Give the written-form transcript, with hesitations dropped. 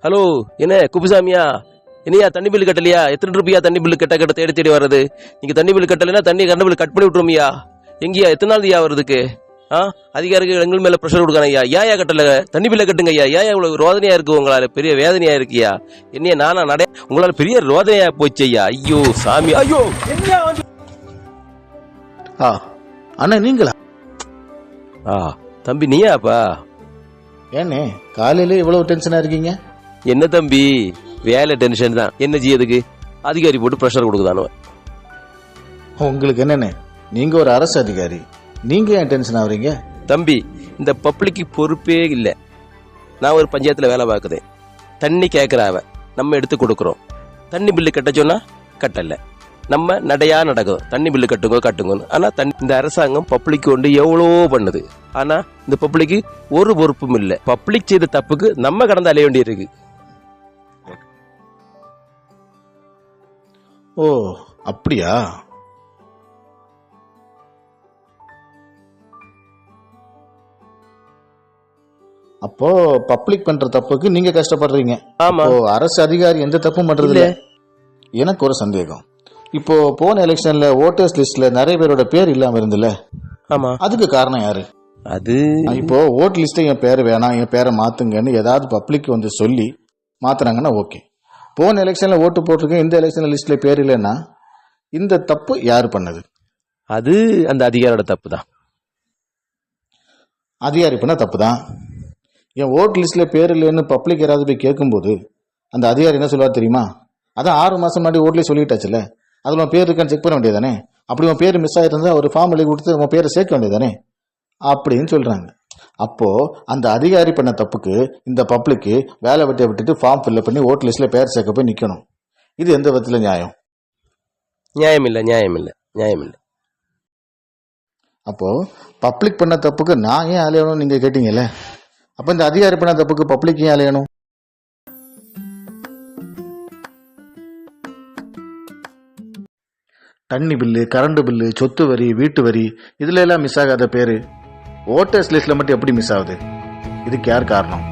Hello, என்ன குப்புசாமியா? என்னையா தண்ணி பில்லு கட்டலையா? எத்தனை ரூபாயா தண்ணி பில்லு கட்ட தேடி தேடி வர்றது? நீங்க தண்ணி பில்லு கட்டலைன்னா கரண்ட் பில்லு கட் பண்ணி விட்டுருமியா? எங்கயா எத்தனை நாள் ஐயா வருதுக்கு? அதிகாரிகள் எங்கள் மேல ப்ரெஷர் கொடுக்காங்க ஐயா. ஏயா கட்டல? தண்ணி பில்ல கட்டுங்க ஐயா. ஏன் இவ்வளவு ரோதனையா இருக்கு? உங்களால பெரிய வேதனையா இருக்கியா? என்னையா நானா நட உங்களால பெரிய ரோதனையா போச்சு ஐயா. ஐயோ சாமி, ஐயோ அண்ணா நீங்களா? தம்பி நீயாப்பா? ஏன்னே காலையில இவ்வளவு டென்ஷனா இருக்கீங்க? என்ன தம்பி, வேலை டென்ஷன் தான். என்ன செய்யறதுக்கு? அதிகாரி போட்டு ப்ரெஷர் கொடுக்குதானோ. உங்களுக்கு என்னண்ணே, நீங்க ஒரு அரசு அதிகாரி, நீங்க ஏன் டென்ஷன் ஆகுறீங்க? தம்பி, இந்த பப்ளிக்கு பொறுப்பே இல்லை. நான் ஒரு பஞ்சாயத்துல வேலை பார்க்குறேன். தண்ணி கேட்கறாவ நம்ம எடுத்து கொடுக்குறோம். தண்ணி பில்லு கட்ட சொன்னா கட்டல. நம்ம நடையா நடக்கும், தண்ணி பில்லு கட்டுங்கன்னு. ஆனா இந்த அரசாங்கம் பப்ளிக் கொண்டு எவ்வளவோ பண்ணுது. ஆனா இந்த பப்ளிக்கு ஒரு பொறுப்பும் இல்லை. பப்ளிக் செய்த தப்புக்கு நம்ம கடந்து அலைய வேண்டி இருக்கு. ஓ அப்படியா? அப்போ பப்ளிக் பண்ற தப்புக்கு நீங்க கஷ்டப்படுறீங்க. ஆமா. அரசு அதிகாரி எந்த தப்பும் பண்றது இல்ல. எனக்கு ஒரு சந்தேகம். இப்போ போன எலெக்ஷன்ல ஓட்டர்ஸ் லிஸ்ட்ல நிறைய பேரோட பேர் இல்லாம இருந்துல, ஆமா, அதுக்கு காரணம் யாரு? அது இப்போ ஓட் லிஸ்ட்ல என் பேர் வேணாம், என் பேரை மாத்துங்கன்னு ஏதாவது பப்ளிக் வந்து சொல்லி மாத்துறாங்கன்னா ஓகே. போன எலெக்ஷன்ல ஓட்டு போட்டிருக்கேன், இந்த எலெக்ஷன்ல லிஸ்ட்ல பேர் இல்லைன்னா இந்த தப்பு யாரு பண்ணது? அது அந்த அதிகாரியோட தப்பு தான். அதிகாரி பண்ண தப்பு தான். என் ஓட் லிஸ்ட்ல பேர் இல்லைன்னு பப்ளிக் யாராவது போய் கேட்கும்போது அந்த அதிகாரி என்ன சொல்லுவார் தெரியுமா? அதான் 6 மாசம் முன்னாடி ஓட்லயே சொல்லிட்டாச்சுல, அதுல உன் பேர் இருக்கான்னு செக் பண்ண வேண்டியதானே. அப்படி உன் பேர் மிஸ் ஆயிருந்தா ஒரு ஃபார்ம் எழுதி கொடுத்து உன் பேரை சேர்க்க வேண்டியதானே அப்படின்னு சொல்றாங்க. அப்போ அந்த அதிகாரி பண்ண தப்புக்கு இந்த பப்ளிக்கு வேலை வெட்டியை விட்டுட்டு ஃபார்ம் ஃபில்அப் பண்ணி ஓட் லிஸ்ட்ல பேர் சேர்க்க போய் நிக்கணும். இது எந்த விதத்துல நியாயம்? நியாயம் இல்ல, நியாயம் இல்ல, நியாயம் இல்ல. அப்போ பப்ளிக் பண்ண தப்புக்கு நான் ஏன் அலையணும் நீங்க கேட்டீங்கல்ல, அப்ப இந்த அதிகாரி பண்ண தப்புக்கு பப்ளிக் ஏன் அலையணும்? தண்ணி பில்லு, கரண்ட் பில்லு, சொத்து வரி, வீட்டு வரி, இதுல எல்லாம் மிஸ் ஆகாத பேரு ஓட்டர்ஸ் லிஸ்ட்ல மட்டும் எப்படி மிஸ் ஆகுது? இதுக்கு யார் காரணம்?